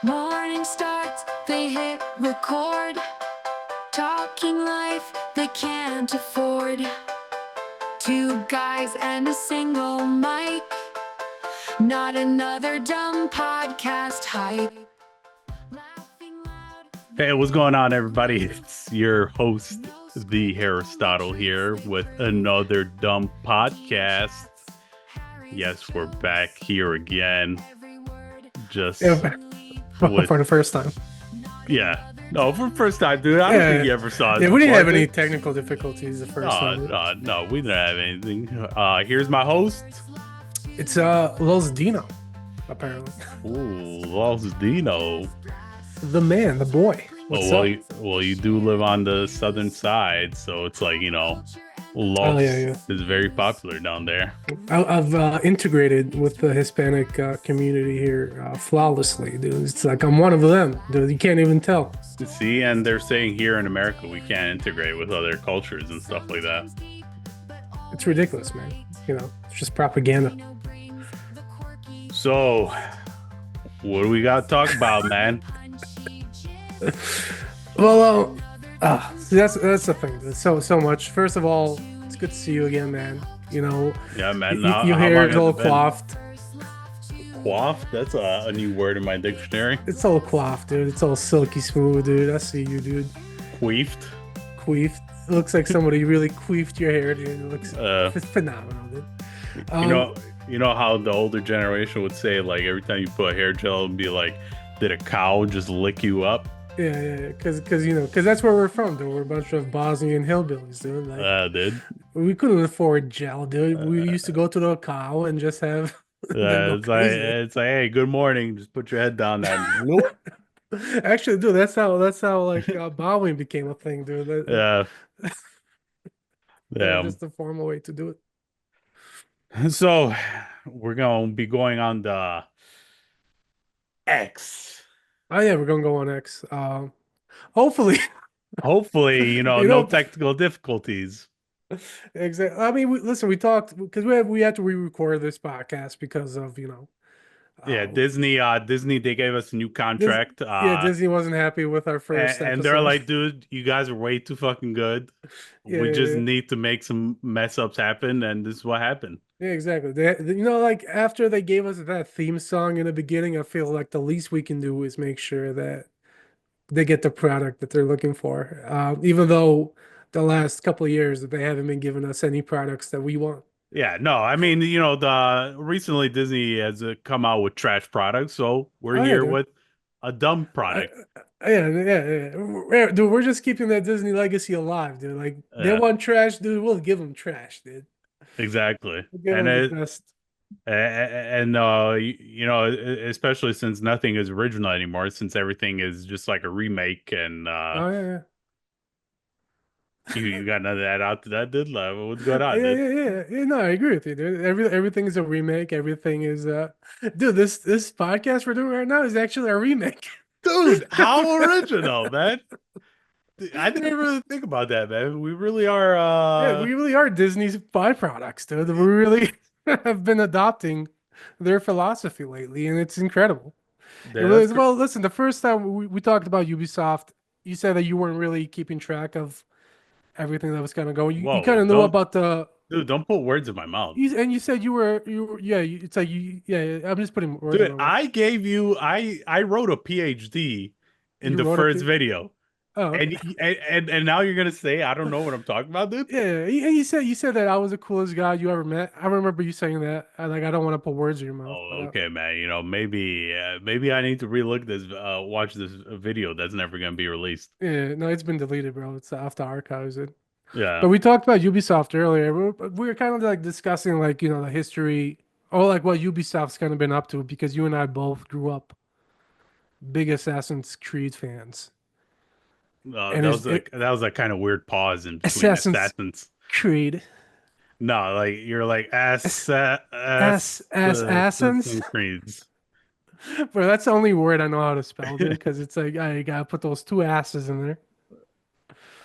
Morning starts, they hit record. Talking life they can't afford. Two guys and a single mic. Not another dumb podcast hype. Laughing loud. Hey, what's going on, everybody? It's your host, the Aristotle, here with another dumb podcast. Yes, we're back here again. Just with, for the first time. Yeah. No, for the first time, dude. I don't think you ever saw it. Yeah, we didn't before. have any technical difficulties the first time. No, we didn't have anything. Here's my host. It's Los Dino, apparently. Ooh, Los Dino. The man, the boy. What's up? Well, you do live on the southern side, so it's like, Los is very popular down there. I've integrated with the Hispanic community here flawlessly, dude. It's like I'm one of them, dude. You can't even tell. See, and they're saying here in America we can't integrate with other cultures and stuff like that. It's ridiculous, man. It's just propaganda. So, what do we got to talk about, man? Well, see, that's the thing. There's so much. First of all, it's good to see you again, man. Yeah, man. Your hair is all coiffed. Coiffed? That's a new word in my dictionary. It's all coiffed, dude. It's all silky smooth, dude. I see you, dude. Queefed? Queefed. It looks like somebody really queefed your hair, dude. It looks it's phenomenal, dude. You know how the older generation would say, like, every time you put hair gel, it'd be like, did a cow just lick you up? Yeah, because that's where we're from, dude. We're a bunch of Bosnian hillbillies, dude. Like, dude. We couldn't afford gel, dude. We used to go to the cow and just have. It's like, hey, good morning. Just put your head down there. Actually, dude, that's how like bowing became a thing, dude. Yeah. Just a formal way to do it. So we're gonna be going on the X. Oh yeah, we're gonna go on X. Hopefully, no technical difficulties. Exactly. I mean, listen, we talked because we had to re-record this podcast because of Disney. Disney, they gave us a new contract. Disney wasn't happy with our first and they're like, dude, you guys are way too fucking good. We just need to make some mess ups happen, and this is what happened. Yeah, exactly. Like after they gave us that theme song in the beginning, I feel like the least we can do is make sure that they get the product that they're looking for. Even though the last couple of years that they haven't been giving us any products that we want. Yeah, no, I mean, recently Disney has come out with trash products, so we're here with a dumb product. Yeah. Dude, we're just keeping that Disney legacy alive, dude. Like, they want trash, dude. We'll give them trash, dude. Exactly. And especially since nothing is original anymore, since everything is just like a remake. And you got none of that out to that, dude. What's going on? Yeah. No, I agree with you, dude. Everything is a remake. Everything is dude. This podcast we're doing right now is actually a remake. Dude, how original, man. I didn't really think about that, man. We really are we really are Disney's byproducts, dude. We really have been adopting their philosophy lately, and it's incredible. Well, listen, the first time we talked about Ubisoft, you said that you weren't really keeping track of everything that was kind of going. You kind of knew about the. Dude, don't put words in my mouth. You said you were. It's like I'm just putting words. Dude, I gave you. I wrote a PhD in the first video. Oh, okay. and now you're gonna say I don't know what I'm talking about, dude? Yeah, and you said that I was the coolest guy you ever met. I remember you saying that. I don't want to put words in your mouth. Oh, okay, man. Maybe I need to relook this, watch this video that's never gonna be released. Yeah, no, it's been deleted, bro. It's off the archives. Yeah. But we talked about Ubisoft earlier. We were kind of like discussing like the history or like what Ubisoft's kind of been up to because you and I both grew up big Assassin's Creed fans. That was a kind of weird pause in between Assassin's Creed. No, like you're like Assassin's Creeds. Bro, that's the only word I know how to spell, dude, because it's like you gotta put those two asses in there.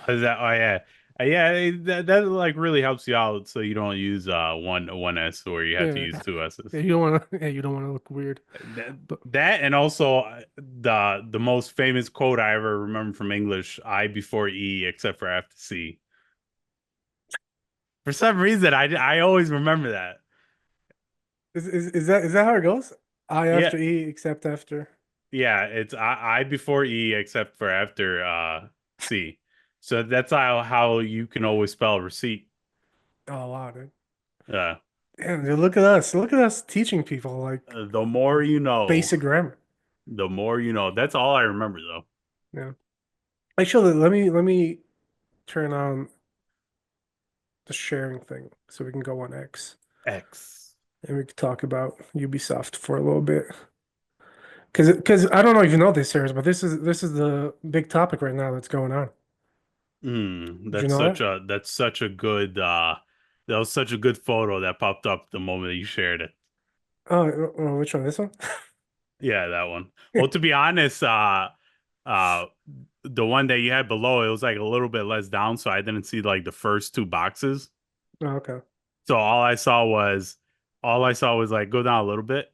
Is that? Oh yeah. That like really helps you out, so you don't use one S or you have to use two S's. Yeah, you don't want to look weird. That and also the most famous quote I ever remember from English: "I before E, except for after C." For some reason, I always remember that. Is that how it goes? I Yeah, after E, except after. yeah. It's I before E, except for after C. So that's how you can always spell receipt. Oh wow, dude. Yeah. Damn, dude, look at us. Look at us teaching people like The more you know, basic grammar. the more you know. That's all I remember though. Yeah. Actually, let me turn on the sharing thing so we can go on X X. and we can talk about Ubisoft for a little bit. Because I don't know if you know this, Sarah, but this is the big topic right now that's going on. Did you know that? That's such a good that was such a good photo that popped up the moment you shared it. Which one? This one? Yeah, that one. Well, to be honest, uh the one that you had below, it was like a little bit less down, so I didn't see like the first two boxes. Oh, okay. So all I saw was like go down a little bit.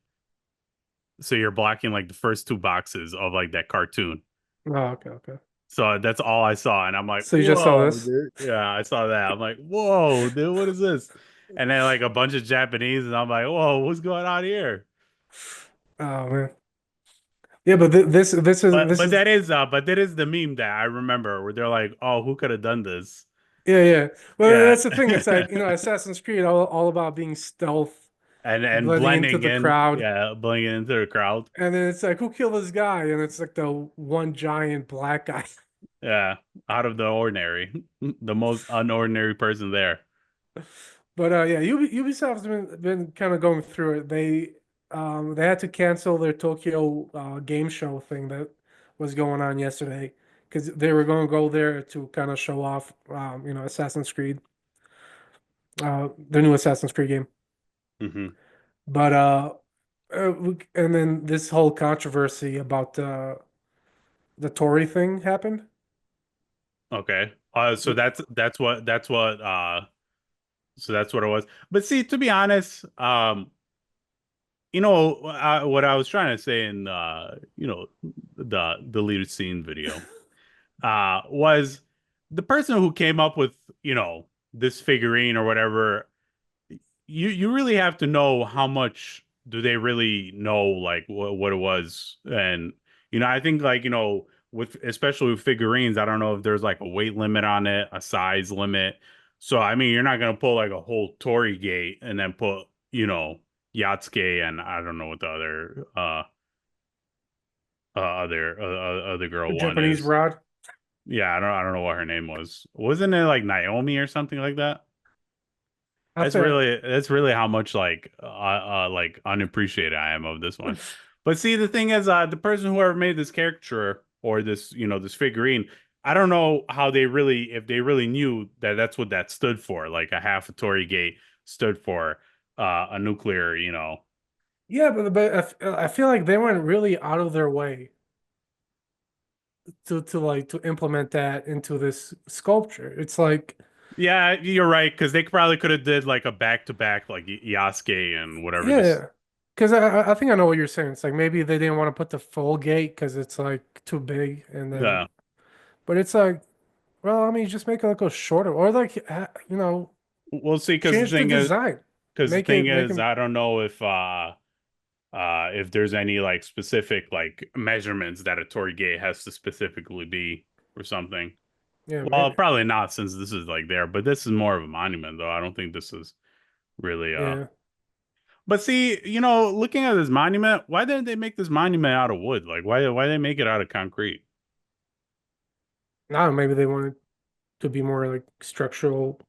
So you're blocking like the first two boxes of like that cartoon. Oh, okay, okay. So that's all I saw. And I'm like, So you just saw whoa, this? dude. Yeah, I saw that. I'm like, whoa, dude, what is this? And then like a bunch of Japanese, and I'm like, whoa, what's going on here? Oh man. Yeah, but this is But this but is that is the meme that I remember where they're like, oh, who could have done this? yeah, yeah. Well, Yeah. that's the thing. It's like, Assassin's Creed all about being stealth, And blending into blending the in, crowd. yeah, blending into the crowd. And then it's like, who killed this guy? And it's like the one giant black guy. Yeah, out of the ordinary, the most unordinary person there. But yeah, Ubisoft's been kind of going through it. They had to cancel their Tokyo game show thing that was going on yesterday because they were going to go there to kind of show off, Assassin's Creed, their new Assassin's Creed game. Hmm. But and then this whole controversy about the Tory thing happened. Okay. So that's what it was. But see, to be honest, what I was trying to say in the deleted scene video was the person who came up with, this figurine or whatever. You really have to know how much do they really know like what it was. And I think like with especially with figurines, I don't know if there's like a weight limit on it, a size limit. So I mean, you're not gonna pull like a whole Tory gate and then put Yatsuke and I don't know what the other The girl one Japanese is. broad. Yeah, I don't know what her name was. Wasn't it like Naomi or something like that? I think, That's really how much like unappreciated I am of this one. But see, the thing is, the person whoever made this caricature or this this figurine, I don't know how they really if they really knew that that's what that stood for. Like a half a Tory gate stood for a nuclear. yeah, but I feel like they went really out of their way to implement that into this sculpture. It's like, Yeah, you're right because they probably could have did like a back to back like Yasuke and whatever this. yeah, because I think I know what you're saying. It's like maybe they didn't want to put the full gate because it's like too big, and then Yeah, but it's like, well, I mean, just make it look shorter, or like we'll see change the design, because the thing make is him, I don't know if there's any like specific like measurements that a Tory gate has to specifically be or something. yeah, Well, maybe, probably not since this is like there, but this is more of a monument though. I don't think this is really yeah. but see, looking at this monument, why didn't they make this monument out of wood? Like why they make it out of concrete? Now maybe they wanted to be more like structural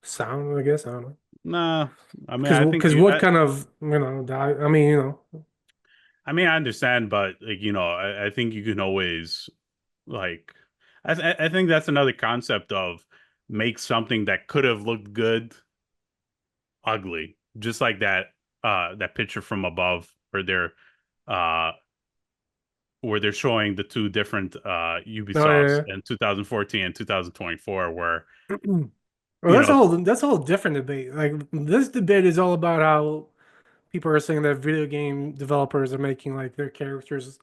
sound. I guess I don't know. Nah, I mean Because wood kind of die. I mean, I understand, but like I think you can always like I think that's another concept of make something that could have looked good ugly, just like that picture from above uh where they're showing the two different oh Ubisofts yeah. in 2014 and 2024 where Yeah. Well, you know that's a whole different debate. Like this debate is all about how people are saying that video game developers are making like their characters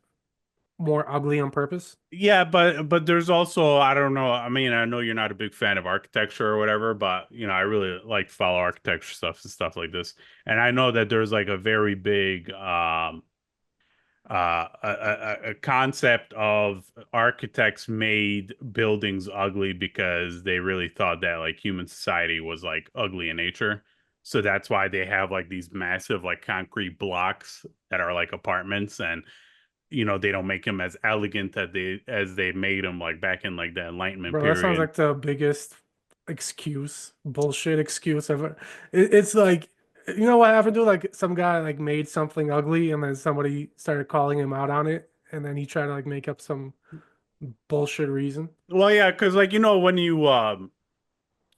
more ugly on purpose. Yeah, but there's also, I don't know. I mean, I know you're not a big fan of architecture or whatever, but I really like to follow architecture stuff and stuff like this. And I know that there's like a very big a concept of architects made buildings ugly because they really thought that like human society was like ugly in nature. So that's why they have like these massive like concrete blocks that are like apartments, and they don't make them as elegant as they made them like back in like the Enlightenment Bro, that sounds period. like the biggest bullshit excuse ever. It's like, you know what happened to like some guy like made something ugly and then somebody started calling him out on it and then he tried to like make up some bullshit reason. Well, yeah, because like when you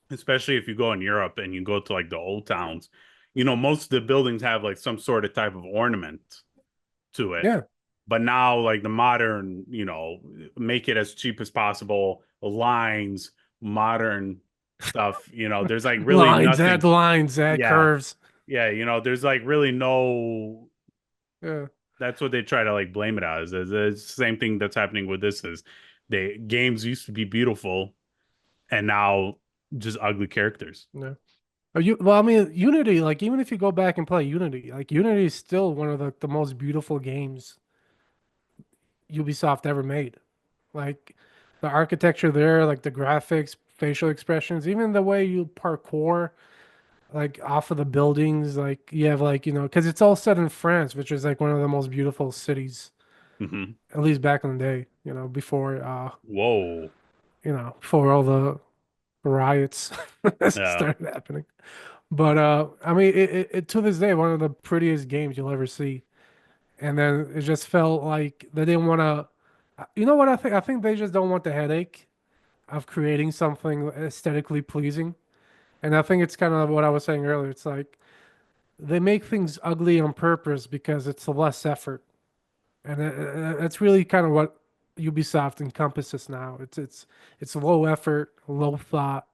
especially if you go in Europe and you go to like the old towns, most of the buildings have like some sort of type of ornament to it. Yeah. But now, like the modern, make it as cheap as possible, lines, modern stuff, there's like really nothing. Lines, add Yeah. curves. Yeah. There's like really no, Yeah. that's what they try to like blame it as. It's the same thing that's happening with this is the games used to be beautiful and now just ugly characters. Yeah. Well, I mean, Unity, like even if you go back and play Unity, like Unity is still one of the most beautiful games Ubisoft ever made. Like the architecture there, like the graphics, facial expressions, even the way you parkour like off of the buildings, like you have like, because it's all set in France, which is like one of the most beautiful cities, Hmm. at least back in the day, before Whoa. before all the riots Yeah. started happening. But I mean, to this day, one of the prettiest games you'll ever see. And then it just felt like they didn't want to. You know what I think? I think they just don't want the headache of creating something aesthetically pleasing. And I think it's kind of what I was saying earlier. It's like they make things ugly on purpose because it's less effort, and that's really kind of what Ubisoft encompasses now. It's low effort, low thought.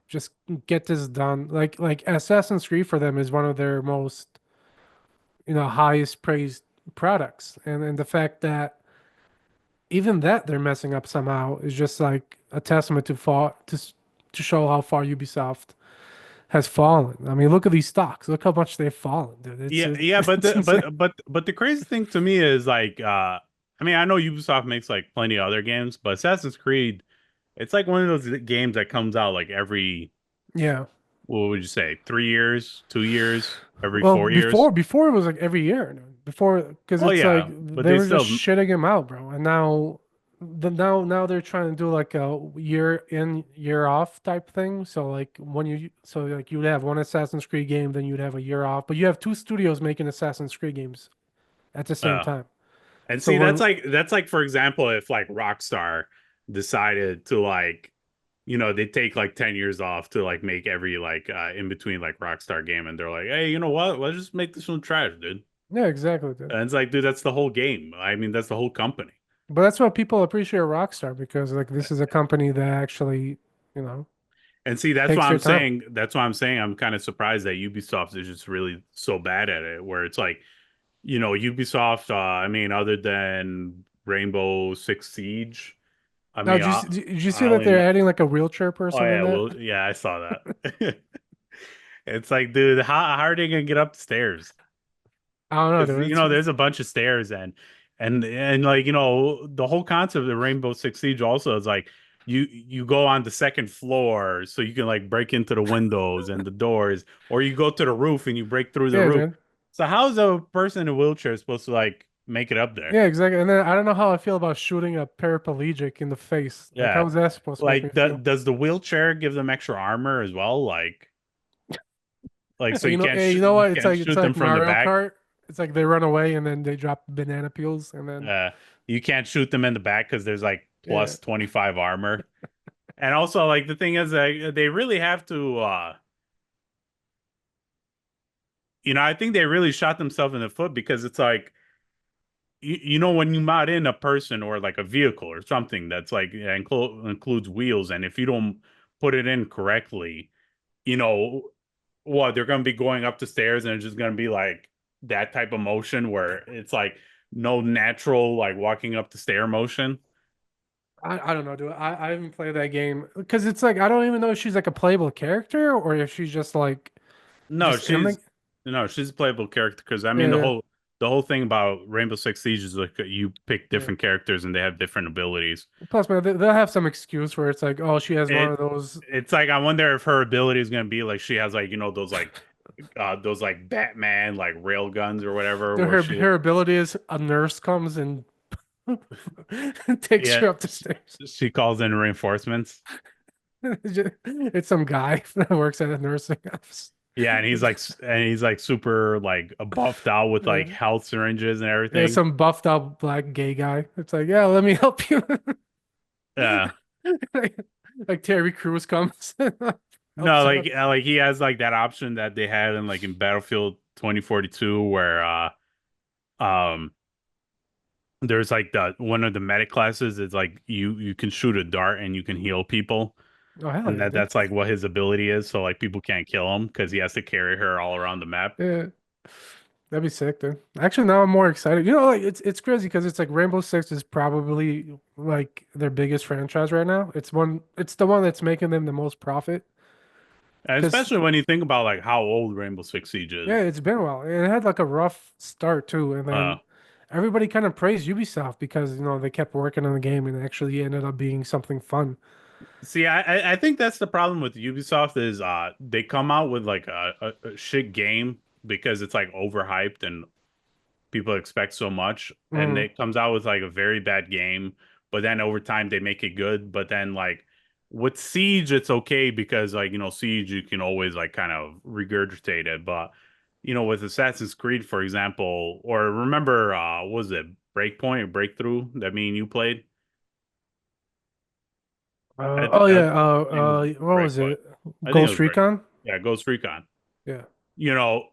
Just get this done. Like Assassin's Creed for them is one of their most highest praised products, and the fact that even that they're messing up somehow is just like a testament to show how far Ubisoft has fallen. I mean, look at these stocks. Look how much they've fallen, dude. Yeah, yeah, but It's the insane. but the crazy thing to me is like I mean, I know Ubisoft makes like plenty of other games, but Assassin's Creed, it's like one of those games that comes out like every, Yeah. what would you say, 3 years, 2 years, every Well, 4 years. before it was like every year, dude. Before because Oh it's like yeah, but they they were just still shitting him out, bro. And now they're trying to do like a year in year off type thing. So like you would have one Assassin's Creed game, then you'd have a year off, but you have two studios making Assassin's Creed games at the same uh time. and So see that's when like that's like for example if like Rockstar decided to like they take like 10 years off to like make every like in between like Rockstar game, and they're like, hey, you know what? Let's just make this one trash, dude. Yeah, exactly, dude. And it's like, dude, that's the whole game. I mean, that's the whole company. But that's what people appreciate Rockstar because like this is a company that actually, you know, And see, that's why takes their I'm time. saying, that's why I'm saying I'm kind of surprised that Ubisoft is just really so bad at it, where it's like, Ubisoft, I mean, other than Rainbow Six Siege, I Now, mean, did you see I that only they're know, adding like a wheelchair oh person in yeah, that? well, yeah, I saw that. It's like, dude, how are they gonna get up the stairs? I don't know, Because dude. there's a bunch of stairs, and like the whole concept of Rainbow Six Siege also is like you go on the second floor so you can like break into the windows and the doors, or you go to the roof and you break through the Yeah, roof. dude. So how's a person in a wheelchair supposed to like make it up there? Yeah, exactly. And then I don't know how I feel about shooting a paraplegic in the face. Like, Yeah, how is that supposed to make me like feel? does the wheelchair give them extra armor as well? Like so Hey, you know you what? can't It's shoot them like from the Mario back. Kart. It's like they run away and then they drop banana peels and then Uh, you can't shoot them in the back because there's like yeah. plus 25 armor. And also, like the thing is, they really have to, I think they really shot themselves in the foot because it's like, when you mod in a person or like a vehicle or something that's like includes wheels, and if you don't put it in correctly, you know, they're going to be going up the stairs and it's just going to be like that type of motion where it's like no natural like walking up the stair motion. I don't know, dude. I haven't played that game because it's like I don't even know if she's like a playable character or if she's just like No, just in the. she's no, she's a playable character because I mean Yeah. the whole thing about Rainbow Six Siege is like you pick Yeah. different characters and they have different abilities. Plus, man, they'll have some excuse where it's like, oh, she has one It of those. it's like I wonder if her ability is gonna be like she has like those like Batman like rail guns or whatever where she Her ability is a nurse comes and takes yeah her up the stairs. she calls in reinforcements. It's some guy that works at a nursing office. Yeah, and he's like super like buffed out with like Yeah. health syringes and Yeah, everything. some buffed up black gay guy. It's like, yeah, let me help you. Yeah. Like Terry Crews comes, No, helps her. like he has like that option that they had in like in Battlefield 2042 where um there's like the one of the medic classes is like you can shoot a dart and you can heal people Oh hell and yeah, dude. that's like what his ability is so like people can't kill him because he has to carry her all around the map. Yeah, that'd be sick, dude. Actually, now I'm more excited. You know, like it's crazy because it's like Rainbow Six is probably like their biggest franchise right now. It's the one that's making them the most profit. And Because especially when you think about like how old Rainbow Six Siege yeah, is. it's been a while. It had like a rough start too, and Uh then everybody kind of praised Ubisoft because they kept working on the game and it actually ended up being something fun. See, I think that's the problem with Ubisoft is they come out with like a shit game because it's like overhyped and people expect so much, and Mm, it comes out with like a very bad game, but then over time they make it good. But then like with Siege, it's okay because like Siege you can always like kind of regurgitate it, but with Assassin's Creed, for example, or remember what was it Breakpoint or Breakthrough that me and you played? oh I yeah, think the name was what was Breakpoint. it? I think it Ghost was Breakpoint. Recon? Yeah, Ghost Recon. Yeah. You know,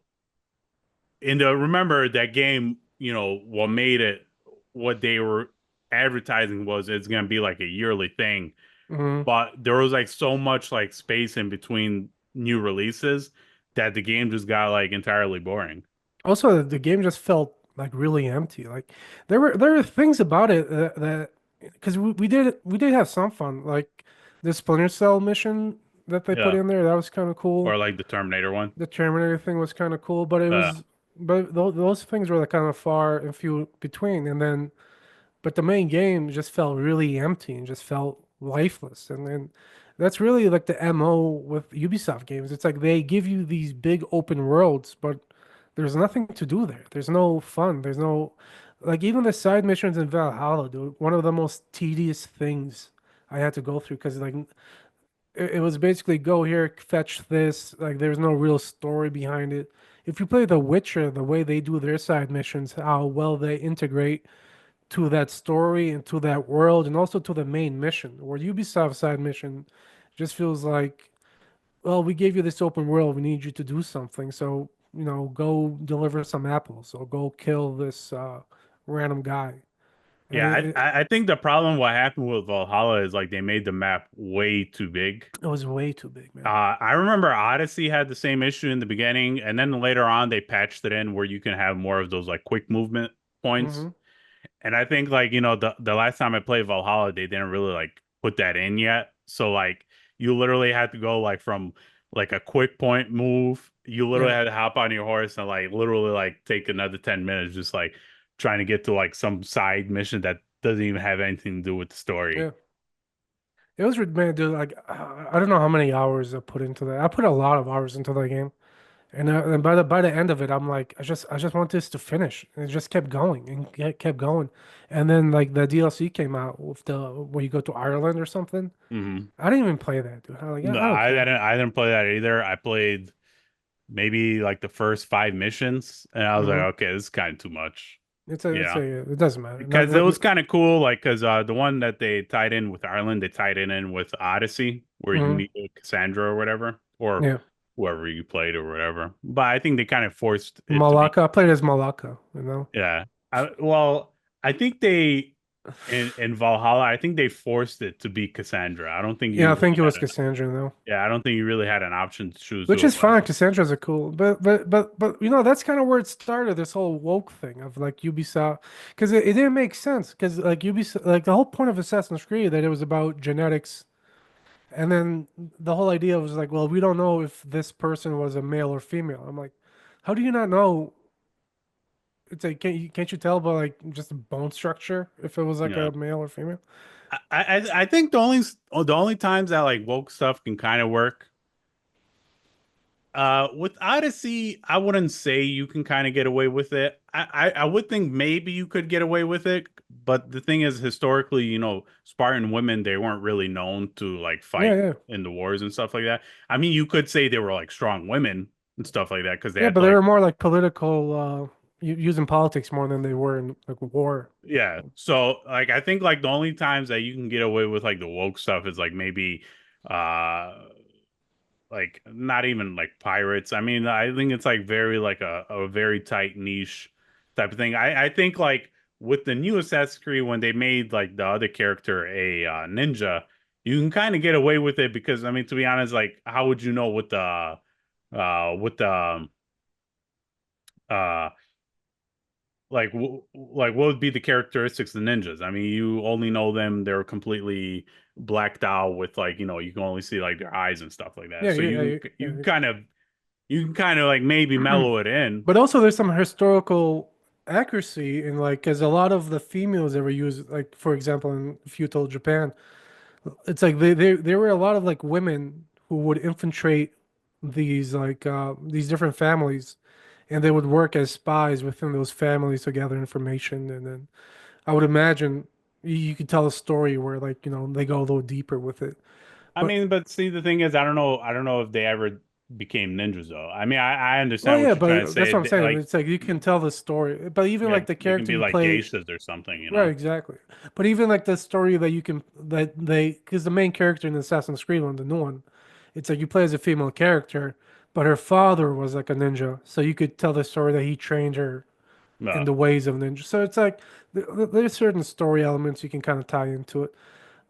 and remember that game, what made it what they were advertising was it's gonna be like a yearly thing. Hmm. But there was like so much like space in between new releases that the game just got like entirely boring. Also, the game just felt like really empty. Like there were things about it that because we did have some fun. Like the Splinter Cell mission that they put Yeah. in there, that was kind of Or cool. like the Terminator one. The Terminator thing was kind of cool, but Uh those things were like kind of far and few between. And then, but the main game just felt really empty and just felt lifeless. And then that's really like the MO with Ubisoft games. It's like they give you these big open worlds, but there's nothing to do there. There's no fun. There's no like even the side missions in Valhalla, dude. One of the most tedious things I had to go through because like it was basically go here, fetch this. Like there's no real story behind it. If you play The Witcher, the way they do their side missions, how well they integrate to that story and to that world and also to the main mission, where Ubisoft side mission just feels like, well, we gave you this open world, we need you to do something. So, go deliver some apples or go kill this random guy. And yeah, I think the problem what happened with Valhalla is like they made the map way too big. it was way too big, man. I remember Odyssey had the same issue in the beginning, and then later on they patched it in where you can have more of those like quick movement points. Hmm. And I think like, the last time I played Valhalla, they didn't really like put that in yet. So like you literally had to go like from like a quick point move. You literally Yeah, had to hop on your horse and like literally like take another 10 minutes just like trying to get to like some side mission that doesn't even have anything to do with the story. yeah. It was man, dude. Like I don't know how many hours I put into that. I put a lot of hours into that game. And by the end of it, I'm like, I just want this to finish. And it just kept going and kept going. And then like the DLC came out with the where you go to Ireland or something. Hmm. I didn't even play that, dude. I'm like, No, I don't care. I didn't play that either. I played maybe like the first five missions and I was like, Hmm. okay, this is kind of too much. It's Yeah. a it doesn't matter. Because it was kind of cool, like because the one that they tied in with Ireland, they tied it in with Odyssey, where you Mhm. meet Cassandra or whatever, or Yeah, whoever you played or whatever. But I think they kind of forced it to be, Malacca. I played as Malacca. yeah. Well, I think they. in Valhalla, I think they forced it to be Cassandra. I don't think Yeah, you I really think it had was an Cassandra though. yeah, I don't think you really had an option to choose Which who it is was. fine. Cassandra's a cool, but that's kind of where it started. This whole woke thing of like Ubisoft, because it didn't make sense. Because like Ubisoft, like the whole point of Assassin's Creed that it was about genetics, and then the whole idea was like, well, we don't know if this person was a male or female. I'm like, how do you not know? It's like can't you tell by like just the bone structure if it was like Yeah. a male or female? I think the only times that like woke stuff can kind of work with Odyssey, I wouldn't say you can kind of get away with it. I would think maybe you could get away with it, but the thing is, historically, Spartan women, they weren't really known to like Yeah, fight yeah, in the wars and stuff like that. I mean, you could say they were like strong women and stuff like that because they yeah. had But they like were more like political, using politics more than they were in like war. yeah. So like I think like the only times that you can get away with like the woke stuff is like maybe uh like not even like pirates. I mean, I think it's like very like a very tight niche type of thing. I think like with the new Assassin's Creed when they made like the other character a ninja, you can kind of get away with it because I mean to be honest, like how would you know what the uh like what would be the characteristics of the ninjas? I mean, you only know them; they're completely blacked out with like you can only see like their eyes and stuff like that. Yeah, So yeah, you can kind of like maybe yeah. mellow it in. But also, there's some historical accuracy in like, because a lot of the females that were used, like for example, in feudal Japan, it's like there were a lot of like women who would infiltrate these different families, and they would work as spies within those families to gather information. And then I would imagine you could tell a story where like they go a little deeper with it. I But mean, but see, the thing is, I don't know if they ever became ninjas though. I mean, I well, understand what yeah, you're trying to but that's say. what I'm saying. Like, It's like you can tell the story, but even yeah, like the they can character be you like play. geishas or something, Right, exactly. But even like the story that you can that they because the main character in Assassin's Creed one, the new one, it's like you play as a female character, but her father was like a ninja, so you could tell the story that he trained her in No, the ways of ninja. So it's like there's certain story elements you can kind of tie into it,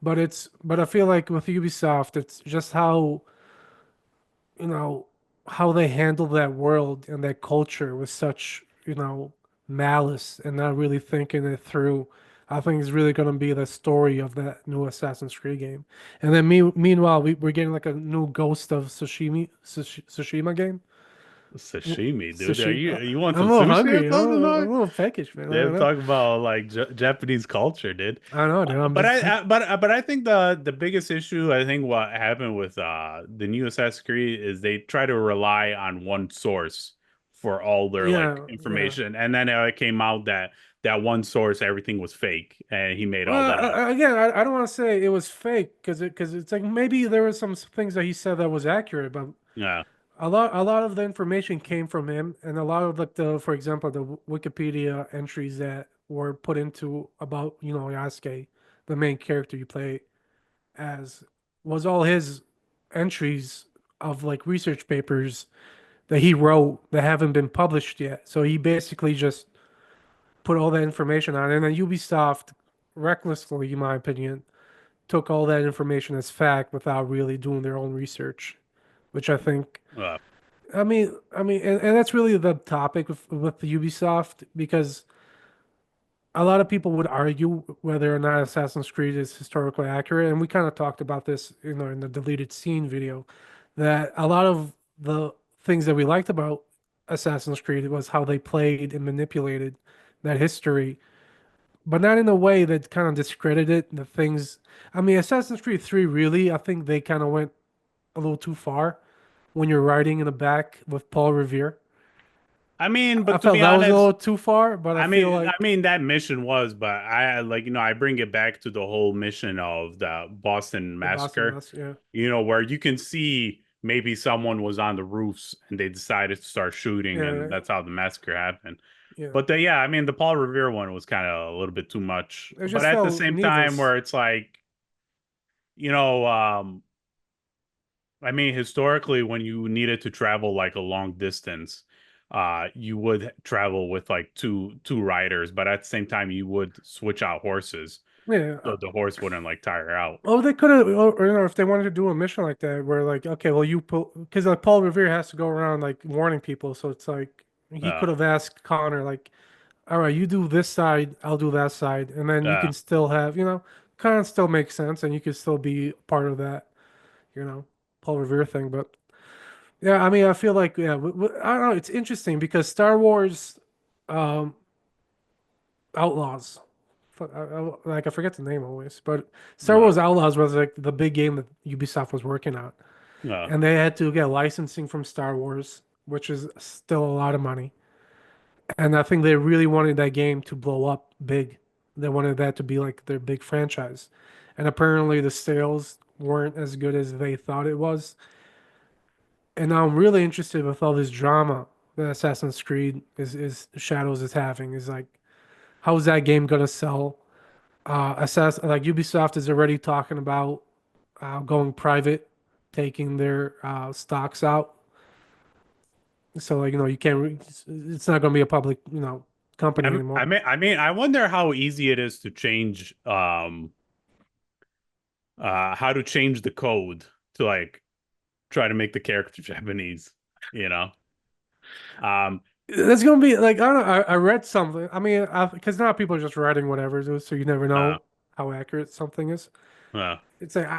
but I feel like with Ubisoft, it's just you know, how they handle that world and that culture with such, malice and not really thinking it through. I think is really going to be the story of that new Assassin's Creed game. And then meanwhile, we're getting like a new Ghost of Tsushima game. sashimi, dude. Sushi. You want I'm some a little sushi or hungry. something? I'm a little peckish, man. I They're don't know. talking about like Japanese culture, dude. I don't know, dude. I'm But just but I think the biggest issue I think what happened with the new Assassin's Creed is they try to rely on one source for all their like yeah, yeah. information, and then it came out that that one source everything was fake, and he made all Well, that up. again, I don't want to say it was fake because it's like maybe there were some things that he said that was accurate, but Yeah, a lot of the information came from him, and a lot of like for example, the Wikipedia entries that were put into about Yasuke, the main character you play as, was all his entries of like research papers that he wrote that haven't been published yet. So he basically just put all that information on, and then Ubisoft recklessly, in my opinion, took all that information as fact without really doing their own research, which I think uh, and that's really the topic with the Ubisoft because a lot of people would argue whether or not Assassin's Creed is historically accurate, and we kind of talked about this, in the deleted scene video, that a lot of the things that we liked about Assassin's Creed was how they played and manipulated that history, but not in a way that kind of discredited the things. I mean, Assassin's Creed 3 really, I think they kind of went a little too far when you're riding in the back with Paul Revere. I mean, I but to felt be that was a honest, little too far, but I feel I like mean that mission was, but I like I bring it back to the whole mission of the Boston the Boston Massacre. Mass, yeah, Where you can see maybe someone was on the roofs and they decided to start shooting, yeah, and that's how the massacre happened. yeah. But yeah, I mean the Paul Revere one was kind of a little bit too much. It But just at the felt same time, needless. where it's like, you know, um, I mean historically, when you needed to travel like a long distance, you would travel with like two riders, but at the same time you would switch out horses, Yeah. so the horse wouldn't like tire out. Oh, they could have, or, if they wanted to do a mission like that, where like, okay, well, you pull, because like Paul Revere has to go around like warning people, so it's like he Uh, could have asked Connor like, all right, you do this side, I'll do that side, and then you uh, can still have, kind of still makes sense, and you can still be part of that, Paul Revere thing. But yeah, I mean, I feel like yeah, I don't know, it's interesting because Star Wars, um, Outlaws. Like I forget the name always, but Star uh, Wars Outlaws was like the big game that Ubisoft was working on, uh, and they had to get licensing from Star Wars, which is still a lot of money. And I think they really wanted that game to blow up big. They wanted that to be like their big franchise, and apparently the sales weren't as good as they thought it was. And now I'm really interested with all this drama that Assassin's Creed is Shadows is having. Is like, how is that game gonna sell? Like Ubisoft is already talking about going private, taking their stocks out. So like you can't. It's not going to be a public company anymore. I wonder how easy it is to change how to change the code to like try to make the character Japanese, you know? Um, That's going to be like I don't know. I read something. I mean, because now people are just writing whatever, so you never uh, know how accurate something is. uh, It's like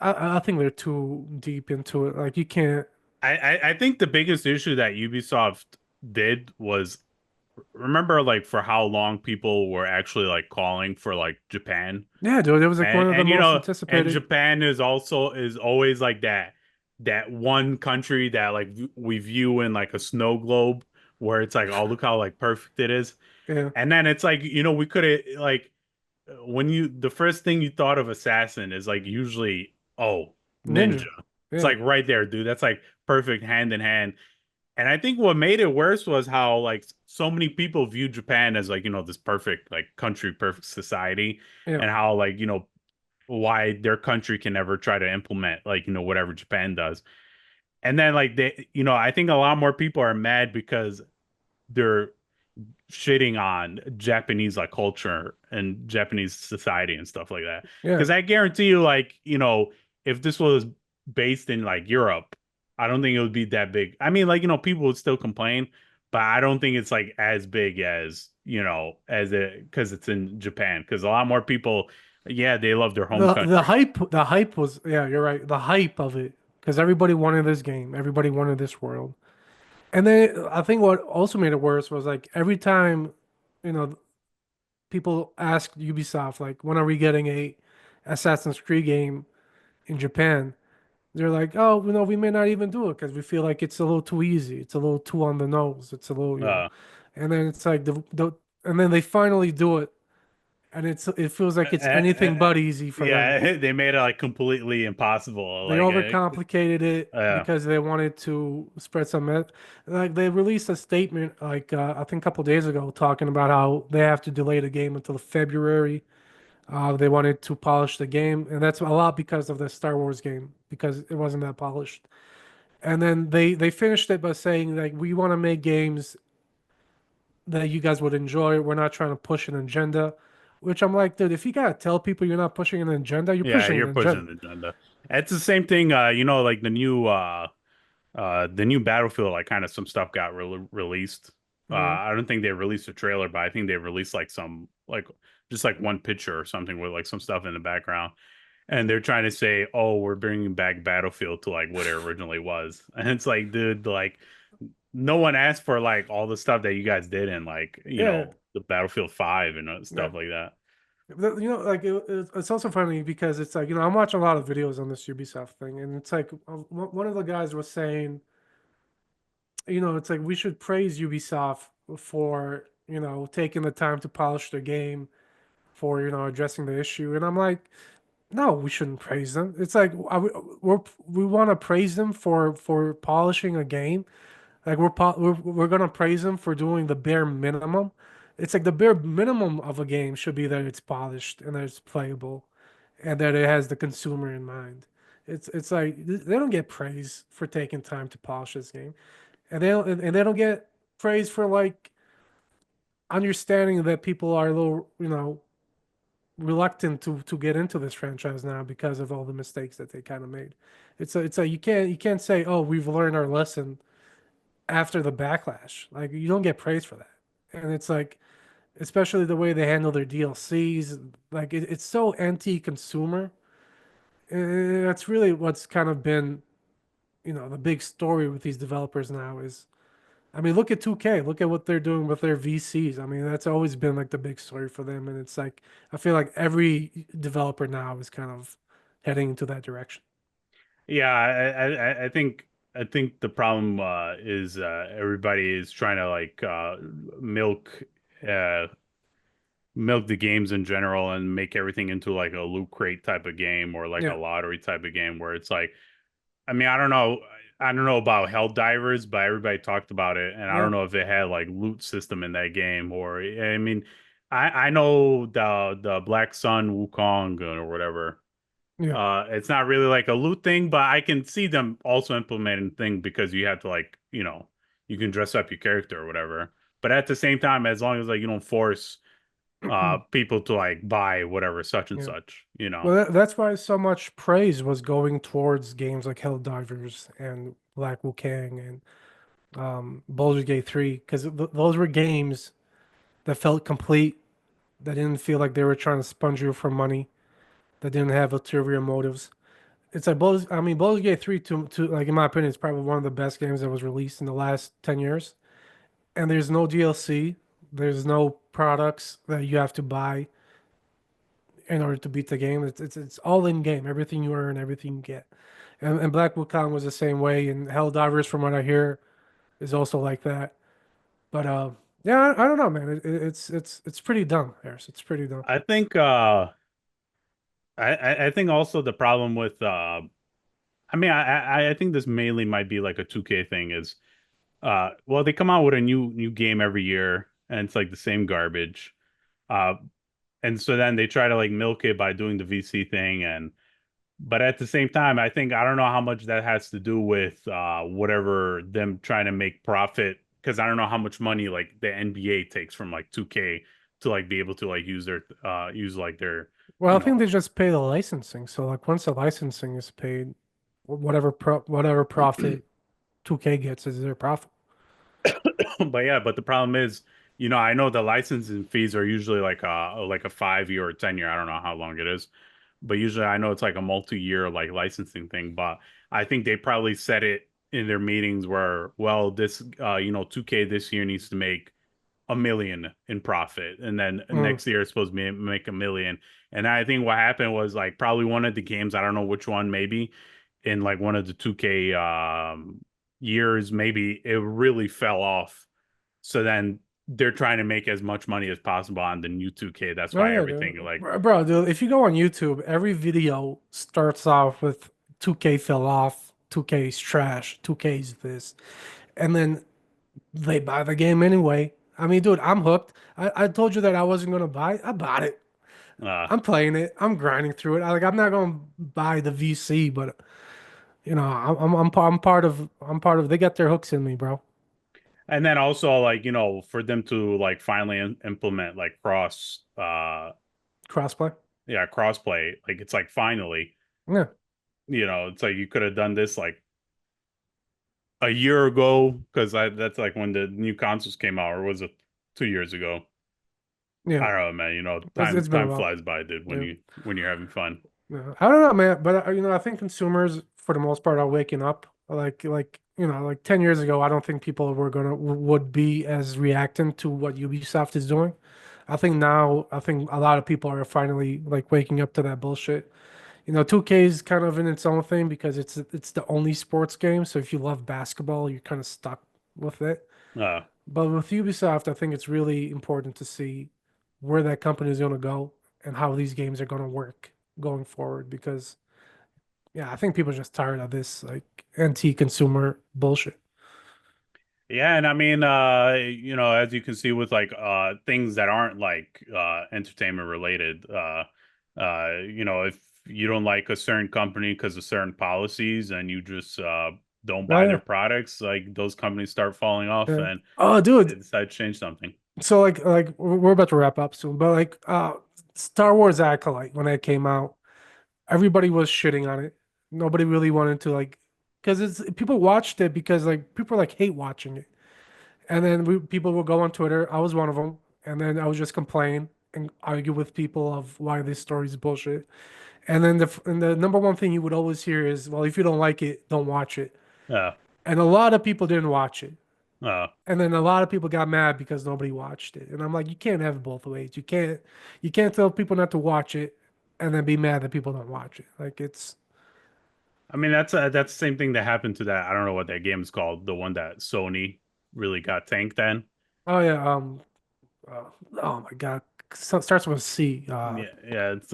I think they're too deep into it. Like you can't. I think the biggest issue that Ubisoft did was remember like for how long people were actually like calling for like Japan. Yeah, dude, it was like one of the And you most know, and anticipated. Japan is always like that one country that like we view in like a snow globe where it's like, oh, look how like perfect it is. Yeah, And then it's like, we could have like when you the first thing you thought of assassin is like usually, oh, ninja. Ninja. It's Yeah, like right there, dude. That's like perfect hand in hand. And I think what made it worse was how like so many people view Japan as like, this perfect like country, perfect society, yeah. and how like, why their country can never try to implement like, whatever Japan does. And then like I think a lot more people are mad because they're shitting on Japanese like culture and Japanese society and stuff like that. Yeah. Because I guarantee you, like, if this was based in like Europe, I don't think it would be that big. I mean, like, people would still complain, but I don't think it's like as big as, as it because it's in Japan. Because a lot more people, yeah, they love their home country. The hype was yeah, you're right. The hype of it because everybody wanted this game, everybody wanted this world, and then I think what also made it worse was like every time, you know, people asked Ubisoft like, when are we getting a Assassin's Creed game in Japan? They're like, oh, we may not even do it because we feel like it's a little too easy, it's a little too on the nose, it's a little, Uh, and then it's like and then they finally do it, and it feels like it's anything but easy for them. yeah, they made it like completely impossible. They Like, overcomplicated it yeah. because they wanted to spread some myth. Like they released a statement, like I think a couple days ago, talking about how they have to delay the game until February. They wanted to polish the game, and that's a lot because of the Star Wars game because it wasn't that polished. And then they finished it by saying like we want to make games that you guys would enjoy. We're not trying to push an agenda. Which I'm like, dude, if you gotta tell people you're not pushing an agenda, you're Yeah, pushing an you're pushing agenda. an agenda. It's the same thing, like the new Battlefield, like kind of some stuff got released. Mhm. I don't think they released a trailer, but I think they released like some like just like one picture or something with like some stuff in the background. And they're trying to say, "Oh, we're bringing back Battlefield to like what it originally was." And it's like, dude, like no one asked for like all the stuff that you guys did in like, Yeah, the Battlefield 5 and yeah. stuff like that. Like it's also funny because it's like I'm watching a lot of videos on this Ubisoft thing, and it's like one of the guys was saying, it's like we should praise Ubisoft for taking the time to polish their game, for addressing the issue, and I'm like, no, we shouldn't praise them. It's like we want to praise them for polishing a game. Like we're gonna praise them for doing the bare minimum. It's like the bare minimum of a game should be that it's polished and that it's playable, and that it has the consumer in mind. It's like they don't get praise for taking time to polish this game, and they don't get praise for like understanding that people are a little, reluctant to get into this franchise now because of all the mistakes that they kind of made. It's a you can't say, oh, we've learned our lesson after the backlash. Like you don't get praise for that. And it's like, especially the way they handle their DLCs, like it's so anti-consumer. That's really what's kind of been, the big story with these developers now is, I mean, look at 2K. Look at what they're doing with their VCs. I mean, that's always been like the big story for them. And it's like, I feel like every developer now is kind of heading into that direction. Yeah, I think the problem is everybody is trying to like milk uh milk the games in general and make everything into like a loot crate type of game or like a Yeah. lottery type of game where it's like, I mean, I don't know about Helldivers, but everybody talked about it, and I Yeah. don't know if it had like loot system in that game or I mean, I know the Black Sun Wukong or whatever. Yeah. It's not really like a loot thing, but I can see them also implementing thing because you have to like, you can dress up your character or whatever. But at the same time, as long as like you don't force people to like buy whatever such and Yeah. such. Well, that's why so much praise was going towards games like Helldivers and Black Wukong and Baldur's Gate 3, because those were games that felt complete, that didn't feel like they were trying to sponge you for money, that didn't have ulterior motives. It's like Baldur's Gate 3 to like in my opinion, is probably one of the best games that was released in the last 10 years. And there's no DLC, there's no products that you have to buy in order to beat the game. It's all in game. Everything you earn, everything you get. And Black Wukong was the same way. And Helldivers, from what I hear, is also like that. But yeah, I don't know, man. It's pretty dumb, Harris. It's pretty dumb. I think I think also the problem with I mean I think this mainly might be like a 2K thing is well they come out with a new game every year and it's like the same garbage. Uh and so then they try to like milk it by doing the VC thing and but at the same time I don't know how much that has to do with whatever them trying to make profit because I don't know how much money like the NBA takes from like 2K to like be able to like use like their Well, you I think know they just pay the licensing. So like once the licensing is paid, whatever profit 2K gets is their profit. but yeah, but the problem is, I know the licensing fees are usually like a 5 year or 10 year. I don't know how long it is, but usually I know it's like a multi-year like licensing thing. But I think they probably said it in their meetings where, well, this 2K this year needs to make a million in profit, and then Mm. next year it's supposed to make a million. And I think what happened was like probably one of the games, I don't know which one, maybe in like one of the 2K years, maybe it really fell off. So then they're trying to make as much money as possible on the new 2K. That's Oh why yeah, everything dude. like Bro, dude, if you go on YouTube, every video starts off with 2K fell off, 2K's trash, 2K's this, and then they buy the game anyway. I mean, dude, I'm hooked. I told you that I wasn't gonna buy it. I bought it. uh I'm playing it. I'm grinding through it. I'm not gonna buy the VC, but I'm part of. They got their hooks in me, bro. and then also like, for them to like finally implement like Crossplay. yeah, crossplay, like it's like finally, Yeah, it's like you could have done this like a year ago because that's like when the new consoles came out, or was it 2 years ago? yeah. I don't know, man. It's Time been a time while. flies by, dude. When Yeah. you're having fun. Yeah. I don't know, man, but I think consumers, for the most part, are waking up. Like 10 years ago, I don't think people would be as reactant to what Ubisoft is doing. I think now, I think a lot of people are finally like waking up to that bullshit. 2K is kind of in its own thing because it's the only sports game. So if you love basketball, you're kind of stuck with it. Uh, But with Ubisoft, I think it's really important to see where that company is going to go and how these games are going to work going forward. Because yeah, I think people are just tired of this like anti-consumer bullshit. yeah, and I mean, as you can see with like things that aren't like entertainment related, if you don't like a certain company because of certain policies and you just don't Oh buy their yeah. products, like those companies start falling off Yeah. and Oh, they dude. decide to change something. So like we're about to wrap up soon, but like Star Wars Acolyte when it came out, everybody was shitting on it. Nobody really wanted to like because it's people watched it because like people like hate watching it. And then people will go on Twitter. I was one of them. And then I would just complain and argue with people of why this story is bullshit. And then the number one thing you would always hear is, well, if you don't like it, don't watch it. Uh, And a lot of people didn't watch it. uh, And then a lot of people got mad because nobody watched it. And I'm like, you can't have it both ways. You can't tell people not to watch it and then be mad that people don't watch it. Like it's I mean, that's the same thing that happened to that. I don't know what that game is called. The one that Sony really got tanked in. oh yeah, uh, oh my God. Starts with a C. Yeah, it's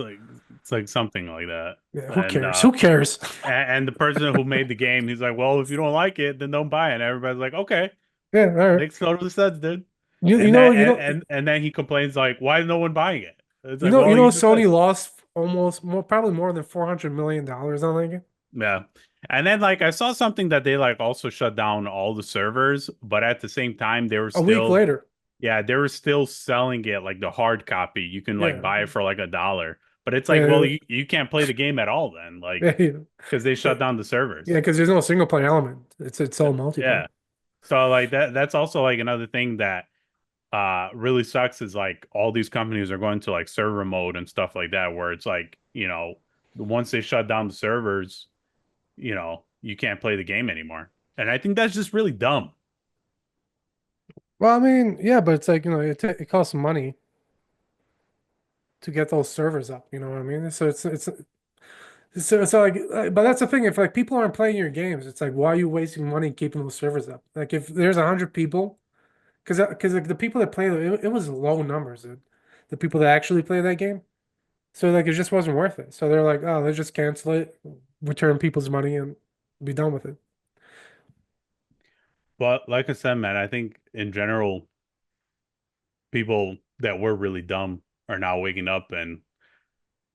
like something like that. Yeah, who And cares? Who cares? and the person who made the game, he's like, well, if you don't like it, then don't buy it. And everybody's like, okay, Yeah, all right. makes total sense, dude. You, you And know, then you know, and then he complains like, why is no one buying it? It's you like, know, you well, know, you just said. Sony lost almost more, probably more than $400 million on that game Yeah. And then like I saw something that they like also shut down all the servers, but at the same time they were a week still later. yeah, they were still selling it like the hard copy. You can like Yeah, buy it for like $1. But it's like, well, yeah, you can't play the game at all then, like yeah, yeah. because they Yeah, shut down the servers. because there's no single player element. It's all multiplayer. Yeah. So like that's also like another thing that really sucks is like all these companies are going to like server mode and stuff like that where it's like, once they shut down the servers, you can't play the game anymore. And I think that's just really dumb. Well, I mean, yeah, but it's like it costs money to get those servers up. You know what I mean? So so like, but that's the thing. If like people aren't playing your games, it's like why are you wasting money keeping those servers up? Like if there's 100 people, because like the people that play it was low numbers. The people that actually play that game. So like it just wasn't worth it. So they're like, oh, let's just cancel it, return people's money, and be done with it. But like I said, man, I think in general, people that were really dumb are now waking up and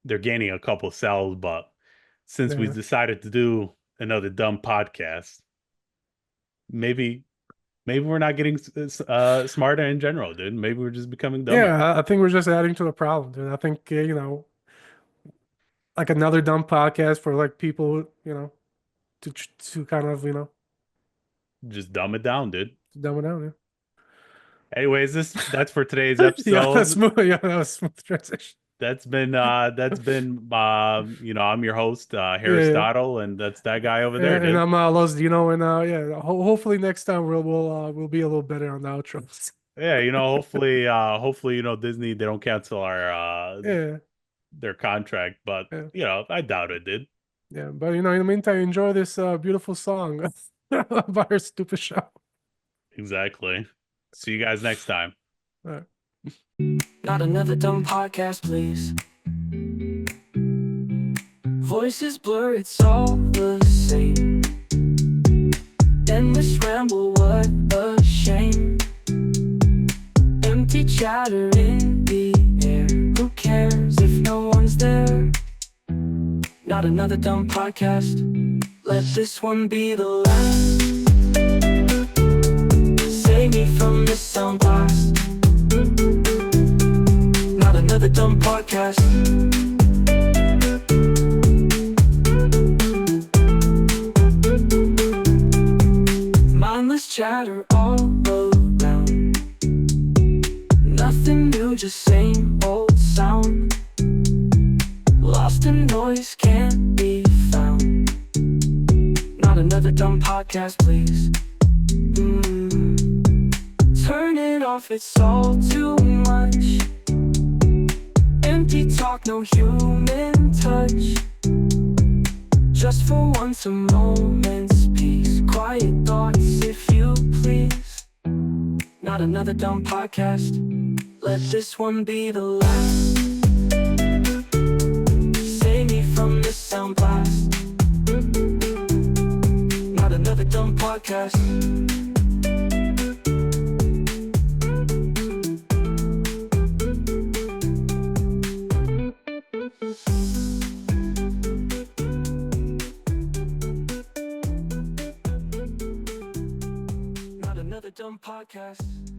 they're gaining a couple cells. But since we Yeah. decided to do another dumb podcast, maybe we're not getting smarter in general, dude. Maybe we're just becoming dumber. Yeah, I think we're just adding to the problem, dude. I think like another dumb podcast for like people, to kind of, Just dumb it down, dude. dumb it down. Yeah. Anyways, that's for today's Yeah, that's episode. smooth. Yeah, that was smooth transition. That's been I'm your host, Yeah, yeah. Aristotle, and that's that guy over there, And dude. I'm Los Dino, and yeah, hopefully next time we'll be a little better on the outros. Yeah, hopefully, Disney they don't cancel our Yeah, their contract, but yeah, I doubt it did. yeah. But in the meantime, enjoy this beautiful song by our stupid show. Exactly. See you guys next time. All right. Not another dumb podcast, please. Voices blur, it's all the same. Endless ramble, what a shame. Empty chatter in the air. Who cares if no one's there? Not another dumb podcast. Let this one be the last. Save me from this sound blast. Not another dumb podcast. Mindless chatter all around. Nothing new, just same old sound. Lost in noise, can't be found. Not another dumb podcast, please. Turn it off, it's all too much. Empty talk, no human touch. Just for once, a moment's peace. Quiet thoughts, if you please. Not another dumb podcast. Let this one be the last. Save me from this sound blast. Not another dumb podcast. Dumb Podcast.